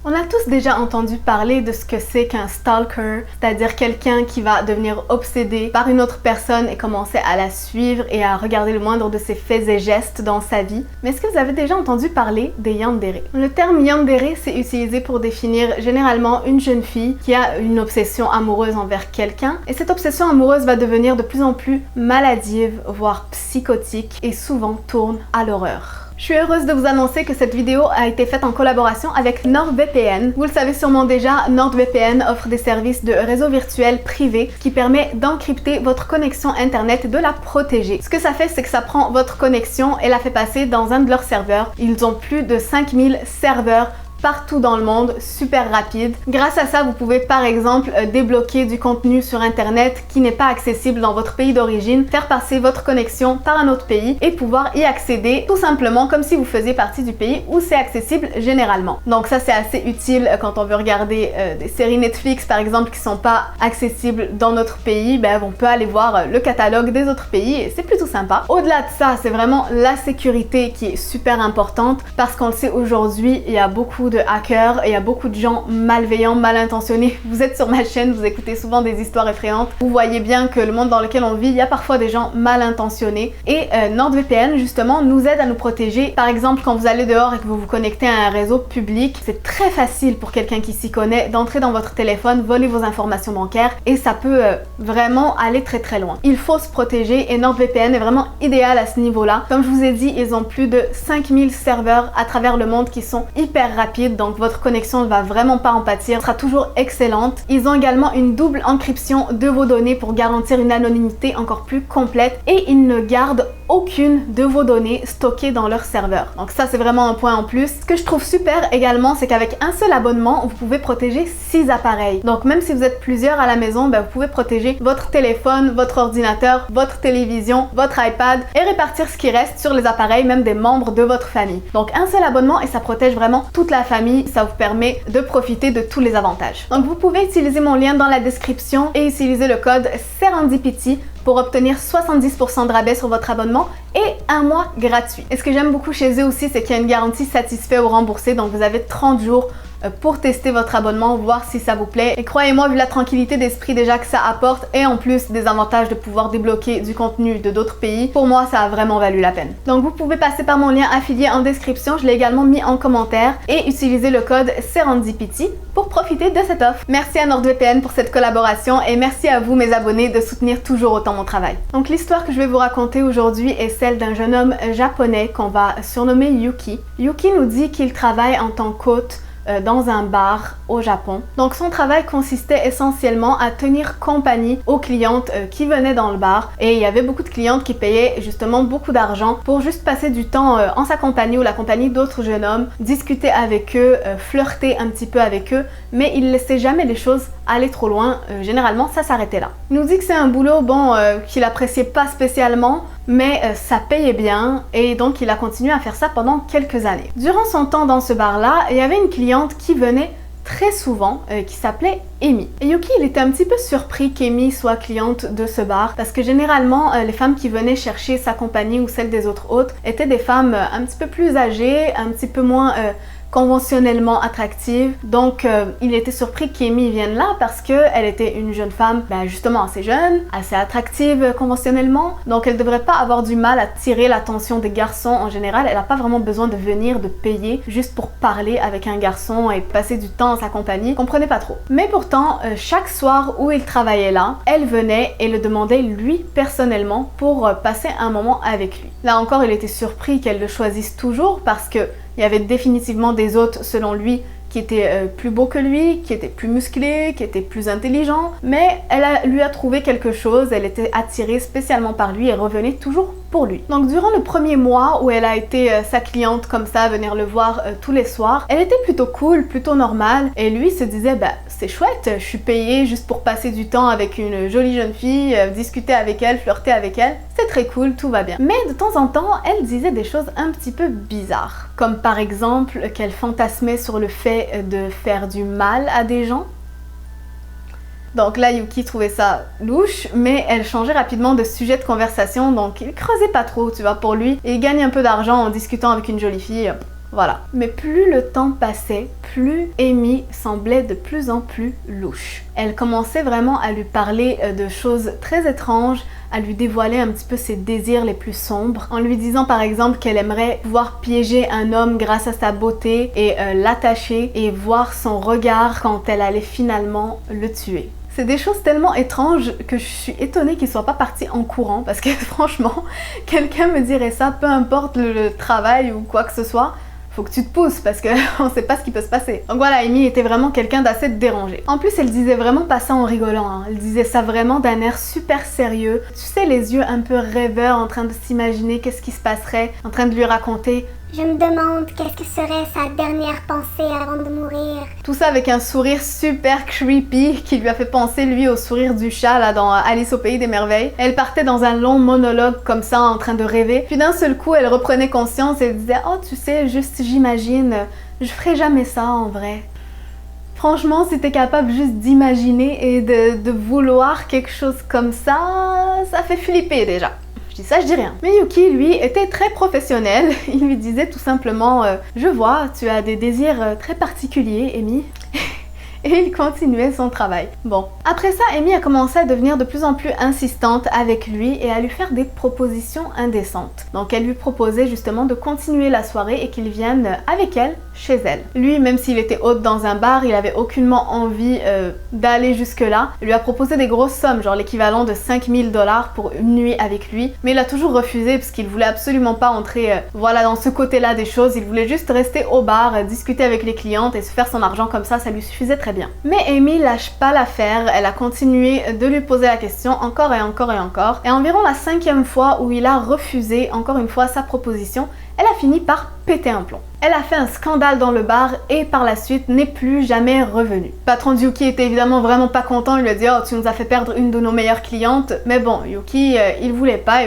On a tous déjà entendu parler de ce que c'est qu'un stalker, c'est-à-dire quelqu'un qui va devenir obsédé par une autre personne et commencer à la suivre et à regarder le moindre de ses faits et gestes dans sa vie. Mais est-ce que vous avez déjà entendu parler des yandere? Le terme yandere, c'est utilisé pour définir généralement une jeune fille qui a une obsession amoureuse envers quelqu'un, et cette obsession amoureuse va devenir de plus en plus maladive, voire psychotique, et souvent tourne à l'horreur. Je suis heureuse de vous annoncer que cette vidéo a été faite en collaboration avec NordVPN. Vous le savez sûrement déjà, NordVPN offre des services de réseau virtuel privé qui permet d'encrypter votre connexion internet et de la protéger. Ce que ça fait, c'est que ça prend votre connexion et la fait passer dans un de leurs serveurs. Ils ont plus de 5000 serveurs partout dans le monde, super rapide. Grâce à ça, vous pouvez par exemple débloquer du contenu sur internet qui n'est pas accessible dans votre pays d'origine, faire passer votre connexion par un autre pays et pouvoir y accéder tout simplement comme si vous faisiez partie du pays où c'est accessible généralement. Donc ça, c'est assez utile quand on veut regarder des séries Netflix par exemple qui sont pas accessibles dans notre pays. On peut aller voir le catalogue des autres pays et c'est plutôt sympa. Au-delà de ça, c'est vraiment la sécurité qui est super importante parce qu'on le sait aujourd'hui, il y a beaucoup de hackers et il y a beaucoup de gens malveillants, mal intentionnés. Vous êtes sur ma chaîne, vous écoutez souvent des histoires effrayantes. Vous voyez bien que le monde dans lequel on vit, il y a parfois des gens mal intentionnés. Et NordVPN, justement, nous aide à nous protéger. Par exemple, quand vous allez dehors et que vous vous connectez à un réseau public, c'est très facile pour quelqu'un qui s'y connaît d'entrer dans votre téléphone, voler vos informations bancaires et ça peut vraiment aller très très loin. Il faut se protéger et NordVPN est vraiment idéal à ce niveau-là. Comme je vous ai dit, ils ont plus de 5000 serveurs à travers le monde qui sont hyper rapides. Donc votre connexion ne va vraiment pas en pâtir, sera toujours excellente. Ils ont également une double encryption de vos données pour garantir une anonymité encore plus complète et ils ne gardent aucune de vos données stockées dans leur serveur. Donc ça, c'est vraiment un point en plus. Ce que je trouve super également, c'est qu'avec un seul abonnement, vous pouvez protéger 6 appareils. Donc même si vous êtes plusieurs à la maison, vous pouvez protéger votre téléphone, votre ordinateur, votre télévision, votre iPad et répartir ce qui reste sur les appareils, même des membres de votre famille. Donc un seul abonnement et ça protège vraiment toute la famille. Ça vous permet de profiter de tous les avantages. Donc vous pouvez utiliser mon lien dans la description et utiliser le code Serendipity pour obtenir 70% de rabais sur votre abonnement et un mois gratuit. Et ce que j'aime beaucoup chez eux aussi, c'est qu'il y a une garantie satisfait ou remboursé, donc vous avez 30 jours pour tester votre abonnement, voir si ça vous plaît. Et croyez-moi, vu la tranquillité d'esprit déjà que ça apporte et en plus des avantages de pouvoir débloquer du contenu de d'autres pays, pour moi ça a vraiment valu la peine. Donc vous pouvez passer par mon lien affilié en description, je l'ai également mis en commentaire, et utiliser le code Serendipity pour profiter de cette offre. Merci à NordVPN pour cette collaboration et merci à vous mes abonnés de soutenir toujours autant mon travail. Donc l'histoire que je vais vous raconter aujourd'hui est celle d'un jeune homme japonais qu'on va surnommer Yuki. Yuki nous dit qu'il travaille en tant qu'hôte dans un bar au Japon. Donc son travail consistait essentiellement à tenir compagnie aux clientes qui venaient dans le bar, et il y avait beaucoup de clientes qui payaient justement beaucoup d'argent pour juste passer du temps en sa compagnie ou la compagnie d'autres jeunes hommes, discuter avec eux, flirter un petit peu avec eux, mais il laissait jamais les choses aller trop loin. Généralement ça s'arrêtait là. Il nous dit que c'est un boulot qu'il appréciait pas spécialement, mais ça payait bien et donc il a continué à faire ça pendant quelques années. Durant son temps dans ce bar-là, il y avait une cliente qui venait très souvent qui s'appelait Amy. Et Yuki, il était un petit peu surpris qu'Amy soit cliente de ce bar parce que généralement les femmes qui venaient chercher sa compagnie ou celle des autres hôtes étaient des femmes un petit peu plus âgées, un petit peu moins conventionnellement attractive. Donc il était surpris qu'Amy vienne là parce qu'elle était une jeune femme justement assez jeune, assez attractive conventionnellement. Donc elle devrait pas avoir du mal à tirer l'attention des garçons en général. Elle n'a pas vraiment besoin de venir, de payer juste pour parler avec un garçon et passer du temps en sa compagnie. Comprenez pas trop. Mais pourtant, chaque soir où il travaillait là, elle venait et le demandait lui personnellement pour passer un moment avec lui. Là encore, il était surpris qu'elle le choisisse toujours parce que il y avait définitivement des hôtes, selon lui, qui étaient plus beaux que lui, qui étaient plus musclés, qui étaient plus intelligents, mais lui a trouvé quelque chose, elle était attirée spécialement par lui et revenait toujours pour lui. Donc durant le premier mois où elle a été sa cliente comme ça, venir le voir tous les soirs, elle était plutôt cool, plutôt normale, et lui se disait c'est chouette, je suis payée juste pour passer du temps avec une jolie jeune fille, discuter avec elle, flirter avec elle, c'est très cool, tout va bien. Mais de temps en temps, elle disait des choses un petit peu bizarres, comme par exemple qu'elle fantasmait sur le fait de faire du mal à des gens. Donc là, Yuki trouvait ça louche, mais elle changeait rapidement de sujet de conversation, donc il creusait pas trop, tu vois, pour lui. Et il gagne un peu d'argent en discutant avec une jolie fille. Voilà. Mais plus le temps passait, plus Amy semblait de plus en plus louche. Elle commençait vraiment à lui parler de choses très étranges, à lui dévoiler un petit peu ses désirs les plus sombres, en lui disant par exemple qu'elle aimerait pouvoir piéger un homme grâce à sa beauté et l'attacher et voir son regard quand elle allait finalement le tuer. C'est des choses tellement étranges que je suis étonnée qu'il soit pas parti en courant parce que franchement, quelqu'un me dirait ça, peu importe le travail ou quoi que ce soit, faut que tu te pousses parce qu'on sait pas ce qui peut se passer. Donc voilà, Amy était vraiment quelqu'un d'assez dérangé. En plus, elle disait vraiment pas ça en rigolant, hein. Elle disait ça vraiment d'un air super sérieux. Tu sais, les yeux un peu rêveurs, en train de s'imaginer qu'est-ce qui se passerait, en train de lui raconter. Je me demande qu'est-ce que serait sa dernière pensée avant de mourir. Tout ça avec un sourire super creepy qui lui a fait penser lui au sourire du chat là dans Alice au pays des merveilles. Elle partait dans un long monologue comme ça en train de rêver. Puis d'un seul coup elle reprenait conscience et disait « Oh tu sais, juste j'imagine, je ferai jamais ça en vrai ». Franchement, si t'es capable juste d'imaginer et de vouloir quelque chose comme ça fait flipper déjà. Je dis ça, je dis rien. Mais Yuki, lui, était très professionnel. Il lui disait tout simplement je vois, tu as des désirs très particuliers, Amy. » Et il continuait son travail. Bon. Après ça, Amy a commencé à devenir de plus en plus insistante avec lui et à lui faire des propositions indécentes. Donc elle lui proposait justement de continuer la soirée et qu'il vienne avec elle chez elle. Lui, même s'il était hôte dans un bar, il avait aucunement envie d'aller jusque-là. Il lui a proposé des grosses sommes, genre l'équivalent de 5000 $ pour une nuit avec lui. Mais il a toujours refusé parce qu'il voulait absolument pas entrer voilà, dans ce côté-là des choses. Il voulait juste rester au bar, discuter avec les clientes et se faire son argent comme ça lui suffisait très bien. Mais Amy lâche pas l'affaire, elle a continué de lui poser la question encore et encore et encore. Et environ la 5e fois où il a refusé encore une fois sa proposition, elle a fini par péter un plomb. Elle a fait un scandale dans le bar et par la suite n'est plus jamais revenue. Le patron de Yuki était évidemment vraiment pas content, il lui a dit « Oh, tu nous as fait perdre une de nos meilleures clientes ». Mais bon, Yuki, il voulait pas,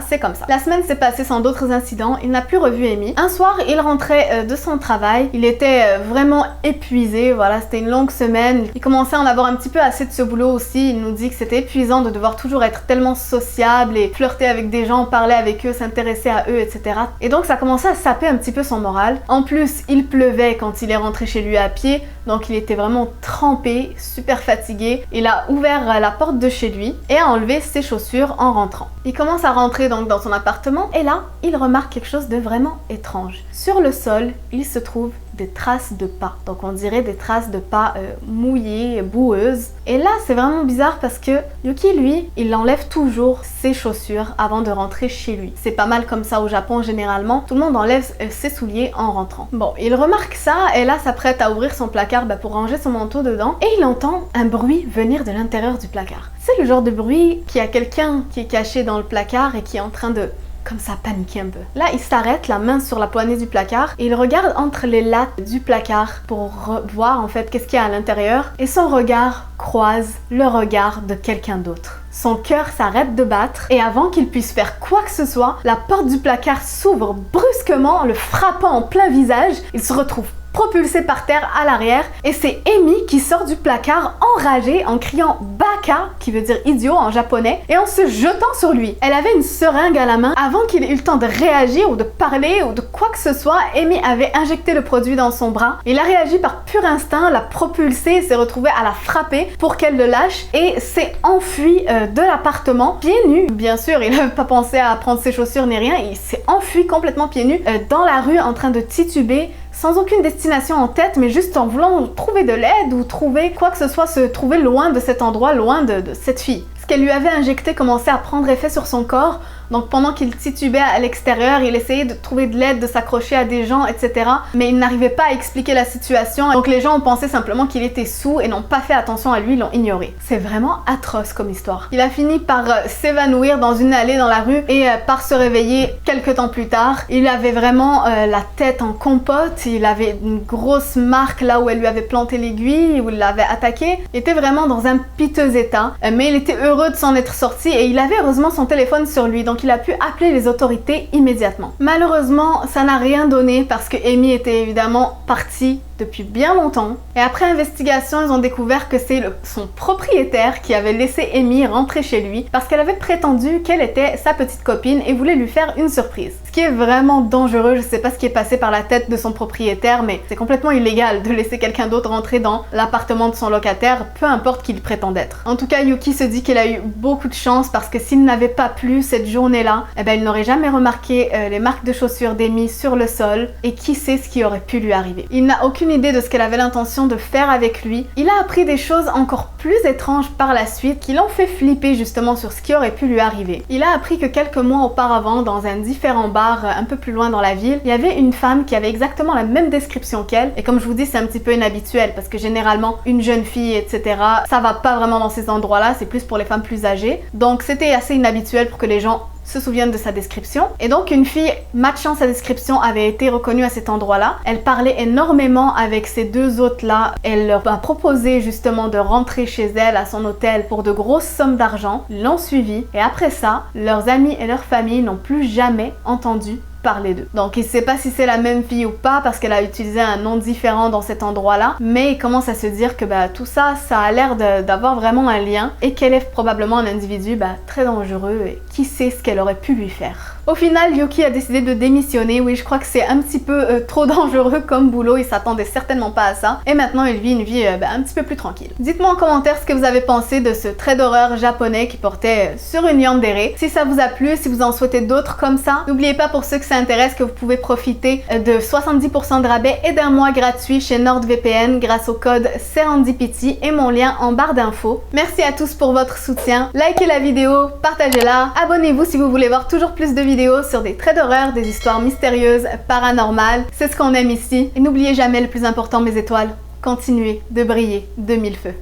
c'est comme ça. La semaine s'est passée sans d'autres incidents, il n'a plus revu Amy. Un soir, il rentrait de son travail, il était vraiment épuisé, voilà, c'était une longue semaine. Il commençait à en avoir un petit peu assez de ce boulot aussi, il nous dit que c'était épuisant de devoir toujours être tellement sociable et flirter avec des gens, parler avec eux, s'intéresser à eux, etc. Et donc ça commençait à saper un petit peu son moral. En plus, il pleuvait quand il est rentré chez lui à pied, donc il était vraiment trempé, super fatigué. Il a ouvert la porte de chez lui et a enlevé ses chaussures en rentrant. Il commence à rentrer donc dans son appartement et là, il remarque quelque chose de vraiment étrange. Sur le sol, il se trouve des traces de pas. Donc on dirait des traces de pas mouillées, boueuses. Et là, c'est vraiment bizarre parce que Yuki, lui, il enlève toujours ses chaussures avant de rentrer chez lui. C'est pas mal comme ça au Japon généralement. Tout le monde enlève ses souliers en rentrant. Bon, il remarque ça et là s'apprête à ouvrir son placard pour ranger son manteau dedans et il entend un bruit venir de l'intérieur du placard. C'est le genre de bruit qu'il y a quelqu'un qui est caché dans le placard et qui est en train de comme ça paniquer un peu. Là, il s'arrête, la main sur la poignée du placard et il regarde entre les lattes du placard pour voir en fait qu'est-ce qu'il y a à l'intérieur et son regard croise le regard de quelqu'un d'autre. Son cœur s'arrête de battre et avant qu'il puisse faire quoi que ce soit, la porte du placard s'ouvre brusquement, le frappant en plein visage. Il se retrouve propulsé par terre à l'arrière et c'est Amy qui sort du placard enragée en criant Baka, qui veut dire idiot en japonais, et en se jetant sur lui. Elle avait une seringue à la main. Avant qu'il ait eu le temps de réagir ou de parler ou de quoi que ce soit, Amy avait injecté le produit dans son bras. Il a réagi par pur instinct, l'a propulsé, s'est retrouvé à la frapper pour qu'elle le lâche et s'est enfui de l'appartement pieds nus. Bien sûr, il n'avait pas pensé à prendre ses chaussures ni rien, il s'est enfui complètement pieds nus dans la rue en train de tituber, sans aucune destination en tête, mais juste en voulant trouver de l'aide ou trouver quoi que ce soit, se trouver loin de cet endroit, loin de cette fille. Ce qu'elle lui avait injecté commençait à prendre effet sur son corps, donc pendant qu'il titubait à l'extérieur, il essayait de trouver de l'aide, de s'accrocher à des gens, etc. Mais il n'arrivait pas à expliquer la situation, donc les gens ont pensé simplement qu'il était saoul et n'ont pas fait attention à lui, l'ont ignoré. C'est vraiment atroce comme histoire. Il a fini par s'évanouir dans une allée dans la rue et par se réveiller quelques temps plus tard. Il avait vraiment la tête en compote, il avait une grosse marque là où elle lui avait planté l'aiguille, où il l'avait attaqué. Il était vraiment dans un piteux état, mais il était heureux de s'en être sorti et il avait heureusement son téléphone sur lui, donc il a pu appeler les autorités immédiatement. Malheureusement, ça n'a rien donné parce que Amy était évidemment partie depuis bien longtemps. Et après investigation, ils ont découvert que c'est son propriétaire qui avait laissé Amy rentrer chez lui parce qu'elle avait prétendu qu'elle était sa petite copine et voulait lui faire une surprise. Ce qui est vraiment dangereux, je sais pas ce qui est passé par la tête de son propriétaire, mais c'est complètement illégal de laisser quelqu'un d'autre rentrer dans l'appartement de son locataire, peu importe qui il prétend être. En tout cas, Yuki se dit qu'il a eu beaucoup de chance parce que s'il n'avait pas plu cette journée-là, eh ben, il n'aurait jamais remarqué les marques de chaussures d'Amy sur le sol et qui sait ce qui aurait pu lui arriver. Il n'a aucune idée de ce qu'elle avait l'intention de faire avec lui. Il a appris des choses encore plus étranges par la suite qui l'ont fait flipper justement sur ce qui aurait pu lui arriver. Il a appris que quelques mois auparavant, dans un différent bar un peu plus loin dans la ville, il y avait une femme qui avait exactement la même description qu'elle. Et comme je vous dis, c'est un petit peu inhabituel parce que généralement, une jeune fille, etc., ça va pas vraiment dans ces endroits-là, c'est plus pour les femmes plus âgées. Donc c'était assez inhabituel pour que les gens se souviennent de sa description. Et donc une fille matchant sa description avait été reconnue à cet endroit-là. Elle parlait énormément avec ces deux hôtes-là. Elle leur a proposé justement de rentrer chez elle à son hôtel pour de grosses sommes d'argent. Ils l'ont suivie et après ça, leurs amis et leur famille n'ont plus jamais entendu parler d'eux. Donc il sait pas si c'est la même fille ou pas parce qu'elle a utilisé un nom différent dans cet endroit-là, mais il commence à se dire que tout ça, ça a l'air d'avoir vraiment un lien et qu'elle est probablement un individu très dangereux et qui sait ce qu'elle aurait pu lui faire. Au final, Yuki a décidé de démissionner. Oui, je crois que c'est un petit peu trop dangereux comme boulot, il s'attendait certainement pas à ça. Et maintenant, il vit une vie un petit peu plus tranquille. Dites-moi en commentaire ce que vous avez pensé de ce trait d'horreur japonais qui portait sur une yandere. Si ça vous a plu, si vous en souhaitez d'autres comme ça, n'oubliez pas pour ceux que ça intéresse que vous pouvez profiter de 70% de rabais et d'un mois gratuit chez NordVPN grâce au code Serendipity et mon lien en barre d'infos. Merci à tous pour votre soutien. Likez la vidéo, partagez-la, abonnez-vous si vous voulez voir toujours plus de vidéos sur des traits d'horreur, des histoires mystérieuses, paranormales. C'est ce qu'on aime ici. Et n'oubliez jamais le plus important, mes étoiles, continuez de briller de mille feux.